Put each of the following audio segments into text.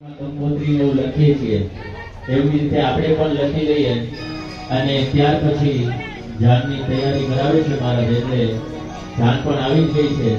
કંકોત્રી એવું લખીએ છીએ એવી રીતે આપણે પણ લખી લઈએ અને ત્યાર પછી જાનની તૈયારી કરાવે છે મહારાજ એટલે જાન પણ આવી જ ગઈ છે.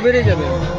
બેરી જતો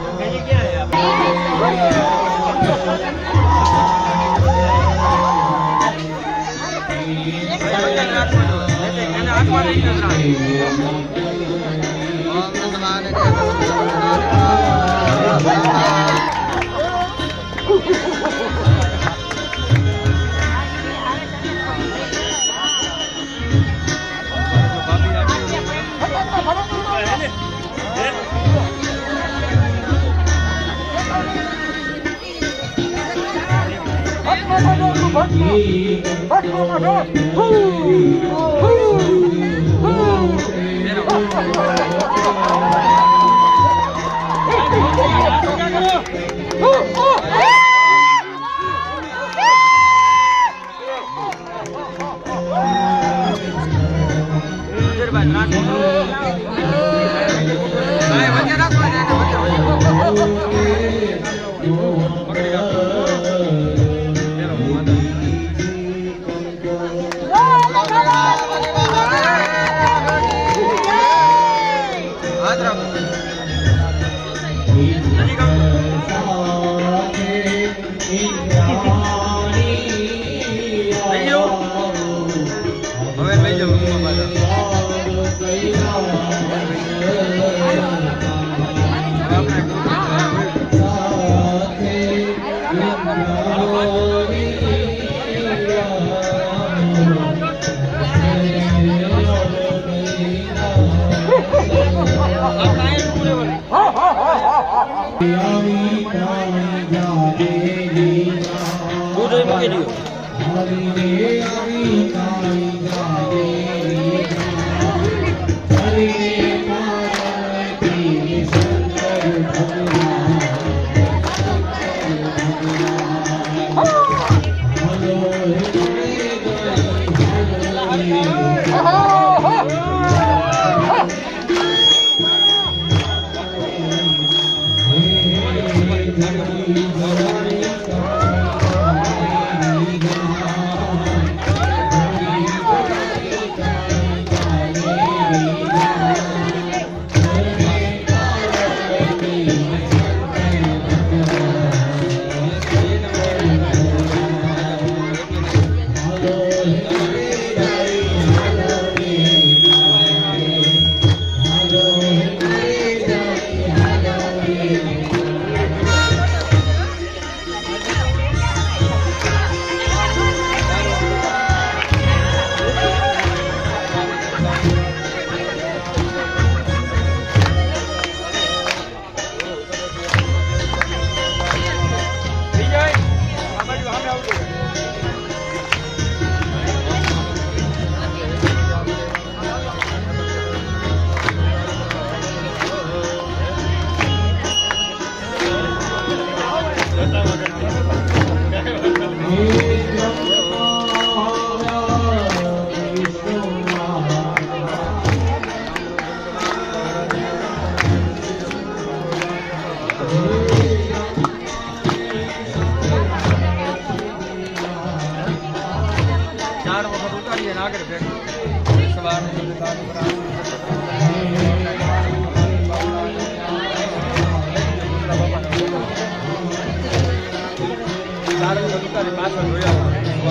પાછળ જોયા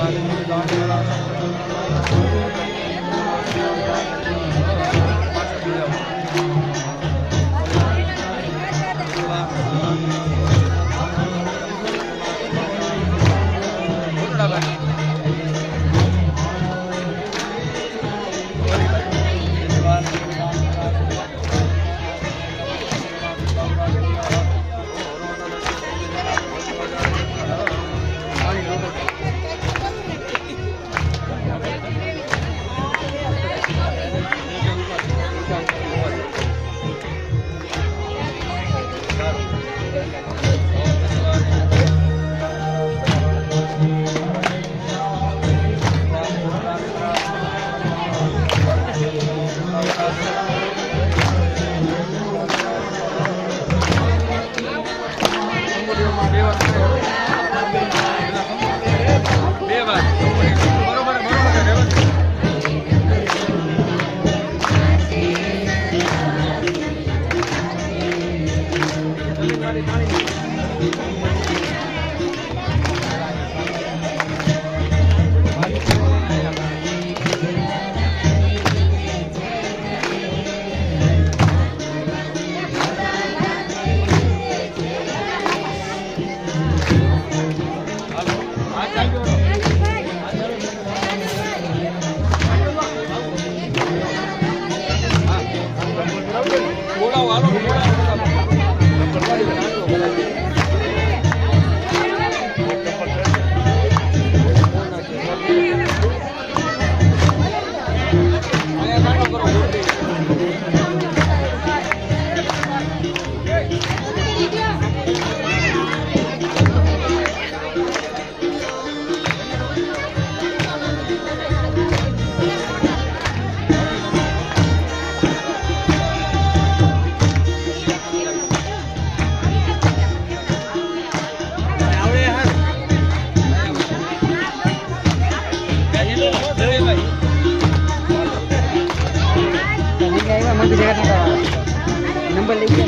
नंबर लिखिए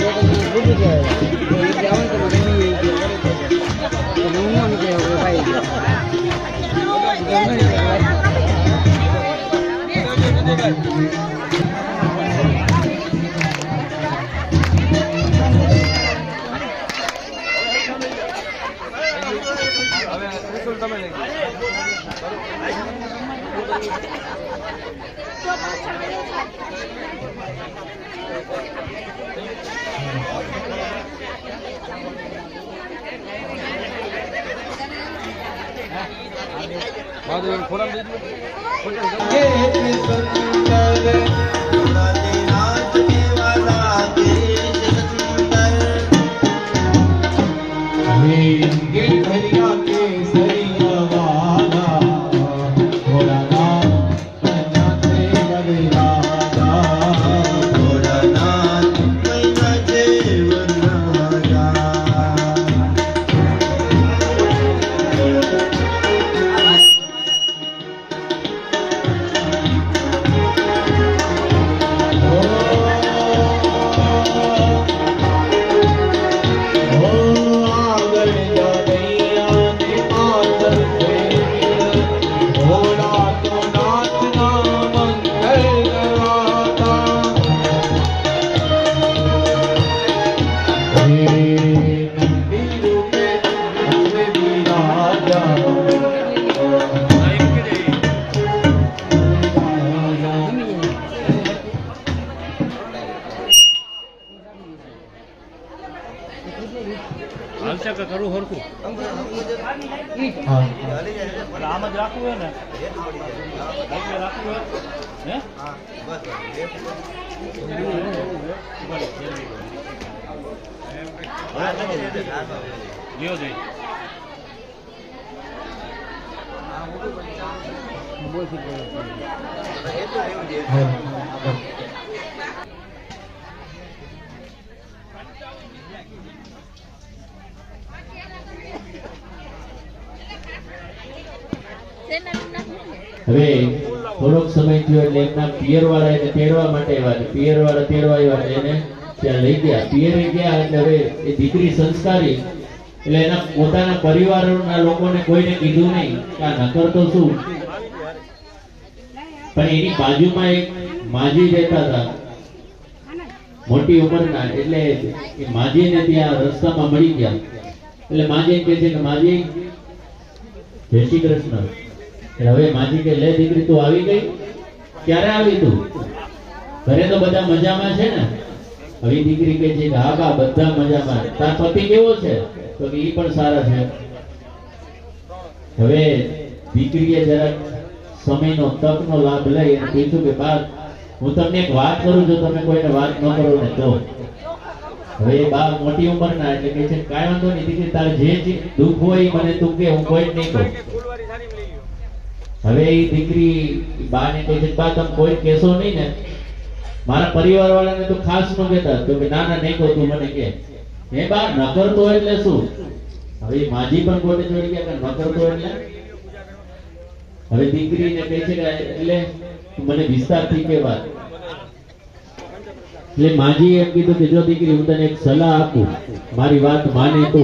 बुक जाओ तो भाई કરું હરખું આમ જ રાખવું હોય ને રાખવું હોય હે લ્યો જઈ હવે થોડોક સમય થયો એટલે એમના પિયર વાળા એને તેડવા માટે આવ્યા. પિયર વાળા તેડવા આવ્યા એટલે એને ત્યાં લઈ ગયા. પિયરે ગયા એટલે હવે એ દીકરી સંસ્કારી એટલે એના પોતાના પરિવારના લોકોને કોઈને કીધું નહીં કે આ નકર તો શું. પણ એની બાજુમાં એક માજી રહેતા હતા મોટી ઉંમરના, એટલે એ માજીને ત્યાં રસ્તામાં મળી ગયા. એટલે માજી કહે છે કે માજી જય શ્રી કૃષ્ણ. એટલે હવે માજી કે લે દીકરી તું આવી ગઈ, ક્યારે આવી તું? ઘરે તો બધા મજામાં છે ને? હવે દીકરી કહે છે કે હા બા બધા મજામાં. તાર પતિ કેવો છે? તો કે ઈ પણ સારા છે. હવે દીકરીએ જરાક સમયનો તકનો લાભ લઈ અને કીધું કે બા હું તમને એક વાત કરું છું, તમે કોઈને વાત ન કરો ને તો. હવે એ બા મોટી ઉંમરના એટલે કહે છે કાંઈ વાંધો નહીં દીકરી, તારે જે દુઃખ હોય ઈ મને તું કે, હું કોઈ જ નહીં કહું. હવે એ દીકરી બાને કહે છે બા તમે કોઈ કહેશો નહીં ને? મારા પરિવાર વાળાને તો ખાસ ન કહેતા. તો કે ના ના નહીં કહું, તું મને કે. હે બા નકર તો એટલે શું? હવે માજી પણ કોઈને જોડી ગયા કે નકર તો એટલે. હવે દીકરીને કહે છે કે એટલે તું મને વિસ્તારથી કે વાત. એટલે માજી એમ કીધું કે જો દીકરી હું તને એક સલાહ આપું, મારી વાત માને તો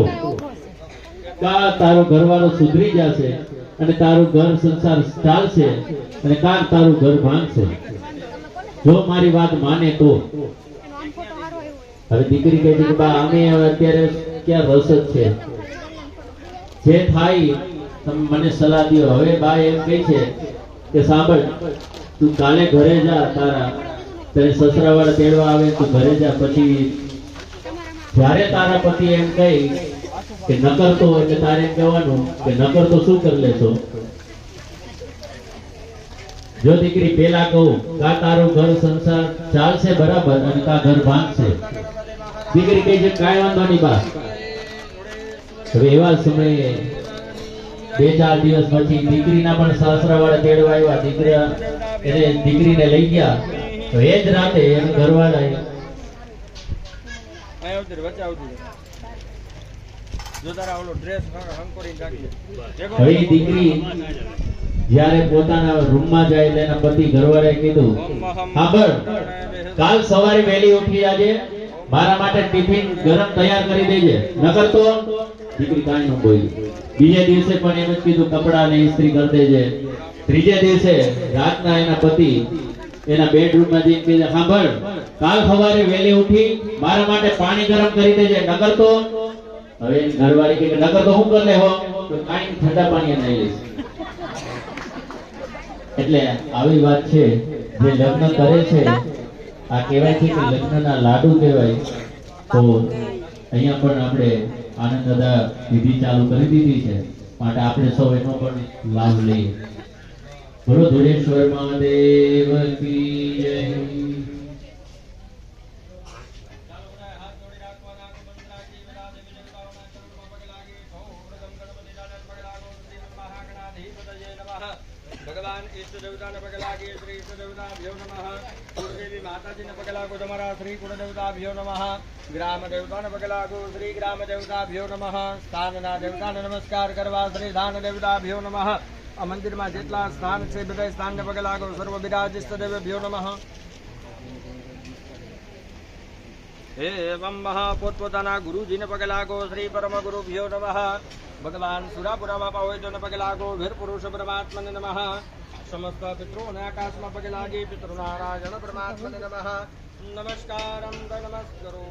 કા તારો ઘરવાળો સુધરી જશે અને તારું ઘર સંસાર ચાલશે, અને કા તારું ઘર ભાંગશે. જો મારી વાત માને તો. હવે દીકરી કહે છે કે બા અમે અત્યારે ક્યાં રસ જ છે, જે થાય તમે મને સલાહ દો. હવે બા એમ કહે છે કે સાંભળ, તું કાલે ઘરે જા, તારા તને સસરા વાળા તેડવા આવે તું ઘરે જા. પછી જ્યારે તારા પતિ એમ કહે કે નકર તો, એટલે તારે એમ કહેવાનું કે નકર તો શું કરી લેશો? જો દીકરી પેલા કહું કા તારું ઘર સંસાર ચાલશે બરાબર અને કા ઘર ભાંગશે. દીકરી કહે છે કાંઈ વાંધો નહીં બા. હવે એવા સમયે 2-4 દિવસ પછી દીકરીના પણ સાસરા વાળા તેડવા આવ્યા. દીકરા એને દીકરીને લઈ ગયા. તો એ જ રાતે એના ઘરવાળા હવે દીકરી જ્યારે પોતાના રૂમમાં જાય એટલે એના પતિ ઘરવાળાએ કીધું સાંભળ, કાલ સવારે વહેલી ઉઠી આજે મારા માટે ટિફિન ગરમ તૈયાર કરી દેજે, નકર તો. દીકરી કાંઈ ન બોલી. બીજે દિવસે પણ એમ જ કીધું કપડાને ઇસ્ત્રી કરી દેજે. ત્રીજે દિવસે રાતના એના પતિ એના બેડરૂમમાં જઈને કહે સાંભળ, કાલ સવારે વહેલી ઉઠી મારા માટે પાણી ગરમ કરી દેજે, નકર તો. હવે એની ઘરવાળી કહે નકર તો હું કરી લે હો, તો કાંઈ ઠંડા પાણી નહીં લઈશ. એટલે આવી વાત છે. જે લગ્ન કરે છે આ કહેવાય છે કે લગ્નના લાડુ કહેવાય. તો અહીંયા પણ આપણે આનંદ દાદા વિધિ ચાલુ કરી દીધી છે, માટે આપણે સૌ એનો પણ લાભ લઈએ. બોલો ધુરેશ્વર મહાદેવ કી જય. ભગવાન ઈષ્ટ દેવતાને પગે લાગે શ્રી ઈષ્ટ દેવતાભ્યો નમઃ. કુળદેવી માતાજીને પગે લાગો તમારા શ્રી કુળદેવતાભ્યો નમઃ. ગ્રામ દેવતાને પગે લાગો શ્રી ગ્રામ દેવતાભ્યો નમઃ. સ્થાનના દેવતાને નમસ્કાર કરવા શ્રી સ્થાન દેવતાભ્યો નમઃ. આ મંદિરમાં જેટલા સ્થાન છે બધા સ્થાનને પગે લાગો. સર્વ બિરાજિષ્ટ દેવેભ્યો નમઃ. એવમ પોતપોતાના ગુરુજીને પગે લાગો શ્રી પરમ ગુરુભ્યો નમઃ. ભગવાન સુરાપુરા બાપા હોય તો પગે લાગો. વીર પુરુષ પરમાત્મને નમઃ. સમસ્ત પિતૃઓને આકાશમાં પગે લાગી પિતૃનારાયણ પરમાત્મને નમઃ. નમસ્કારમ નમસ્કરો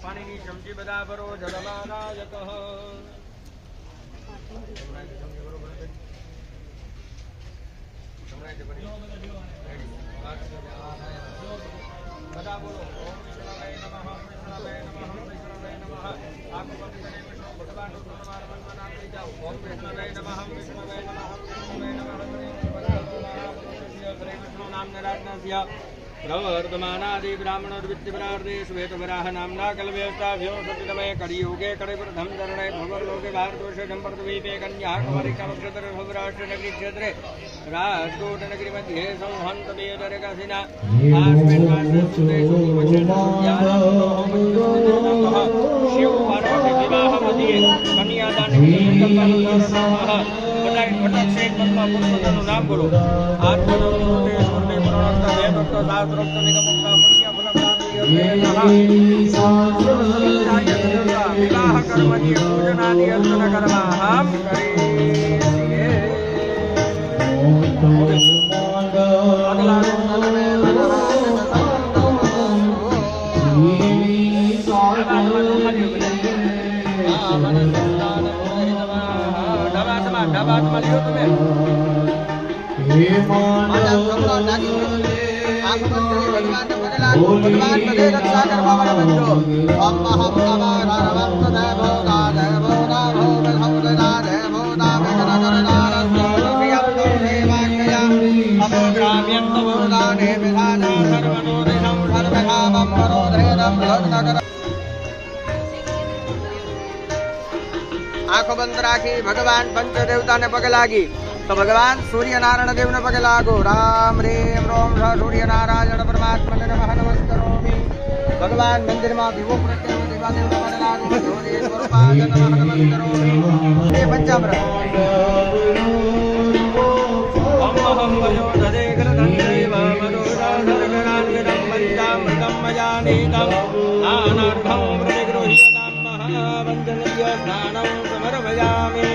પાણીની ચમચી બધા ભરો જલમાનાયક. બધા બોલો ઓમ વિષ્ણવે નમઃ. વિષ્ણવે નમઃ. વિષ્ણવે નમઃ. આખો ભગવાન ઓમ વિષ્ણવે નમઃ. વિષ્ણવે નમઃ. વિષ્ણવે નમઃ. નામ નરાજ્ઞાસ્ય પ્રવર્તમાનાદિ બ્રાહ્મણોર્વિત્તિપ્રાર્થે શ્વેતવરાહ નામના કલ્પેષ્ટાભ્યો સતિતમે કલિયુગે કળિવૃદ્ધમ ચરણે ભવલોકે ભારતોષે જંપર્દવીપે કન્યા કુમારિકામક્ષેત્રે ભવરાષ્ટ્રનગરી ક્ષેત્રે રાજકોટનગરી મધ્યે સંહંત બેદરકાસિના શિવ પાર્વતી વિવાહ મધ્યે કન્યાદાન નામ બોલો. આત્મનો શાસ્ત્રોક્ત નિગમોક્ત પુણ્ય ફલપ્રાપ્તિ વિવાહ કર્મની પૂજનાદિ અર્ચન કર્માહમ કરીએ. ડબાટમાં લ્યો તમે. ભગવાન બધે રક્ષા કરવા વાળા બનજો. ઓમ મહમ નમઃ નમઃ દેવો દેવો દેવો દેવો આંખો બંધ રાખી ભગવાન પંચદેવતાને પગે લાગી તો ભગવાન સૂર્યનારાયણ દેવને પગે લાગો. રામ રેમ રોમ સૂર્યનારાયણ પરમાત્મને નમઃ નમસ્કરોમિ. ભગવાન મંદિરમાં દીવો પ્રત્યે દેવાદેવને પગે લાગો. જ્યોતિ સ્વરૂપાય નમઃ નમસ્કરોમિ. એ પંચામૃત ઓમ અહમ વયોધરે ગ્રધન્દેવ મનોરાધરગણાન્વિતં પંચામૃતં મયાનીતં સ્નાનાર્થં પ્રતિગૃહ્યતાં મહાવંદનીય સ્નાनं સમર્પયામિ.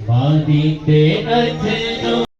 Maldite